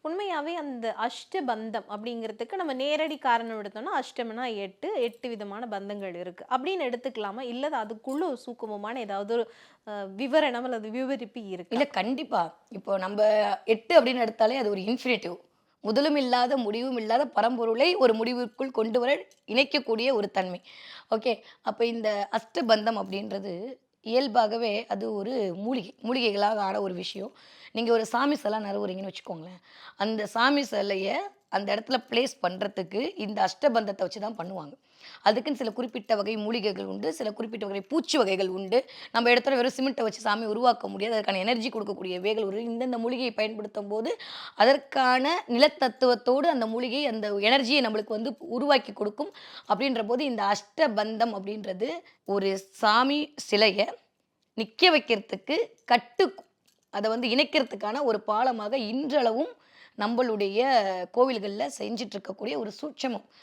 உண்மையாவே அந்த அஷ்டபந்தம் அப்படிங்கிறதுக்கு நம்ம நேரடி காரணம் எடுத்தோம்னா, அஷ்டம்னா 8, 8 விதமான பந்தங்கள் இருக்கு. அப்படின்னு எடுத்துக்கலாமா? இல்ல அதுக்குள்ள ஒரு சூக்குமமான ஏதாவது ஒரு விவரணம் அல்லது விவரிப்பு இருக்கா? இல்ல கண்டிப்பா. இப்போ நம்ப 8 அப்படின்னு எடுத்தாலே அது ஒரு இன்ஃபினிட்டிவ். முதலும் இல்லாத, முடிவும் இல்லாத பரம்பொருளை ஒரு முடிவிற்குள் கொண்டு வர இணைக்கக்கூடிய ஒரு தன்மை. ஓகே. அப்ப இந்த அஷ்டபந்தம் அப்படின்றது இயல்பாகவே அது ஒரு மூலிகை. மூலிகைகளாக ஆன ஒரு விஷயம். நீங்க ஒரு சாமி சிலை நிறுவுறீங்கன்னு வச்சுக்கோங்களேன். அந்த சாமி சிலைய அந்த இடத்துல பிளேஸ் பண்றதுக்கு இந்த அஷ்டபந்தத்த வச்சு தான் பண்ணுவாங்க. அதுக்குன்னு சில குறிப்பிட்ட வகை மூலிகைகள் உண்டு. சில குறிப்பிட்ட வகை பூச்சி வகைகள் உண்டு. நம்ம இடத்துல வெறும் சிமெண்ட்ட வச்சு சாமி உருவாக்க முடியாது. அதற்கான எனர்ஜி கொடுக்கக்கூடிய வேர்கள் ஒரு இந்தந்த மூலிகையை பயன்படுத்தும்போது, அதற்கான நிலத்தத்துவத்தோடு அந்த மூலிகை அந்த எனர்ஜிய நம்மளுக்கு வந்து உருவாக்கி கொடுக்கும். அப்படின்றபோது இந்த அஷ்டபந்தம் அப்படின்றது ஒரு சாமி சிலைய நிக்க வைக்கிறதுக்கு அத வந்து இணைக்கிறதுக்கான ஒரு பாலமாக இன்றளவும் நம்பளுடைய கோவில்கள்ல செஞ்சுட்டு இருக்கக்கூடிய ஒரு சூட்சமம்.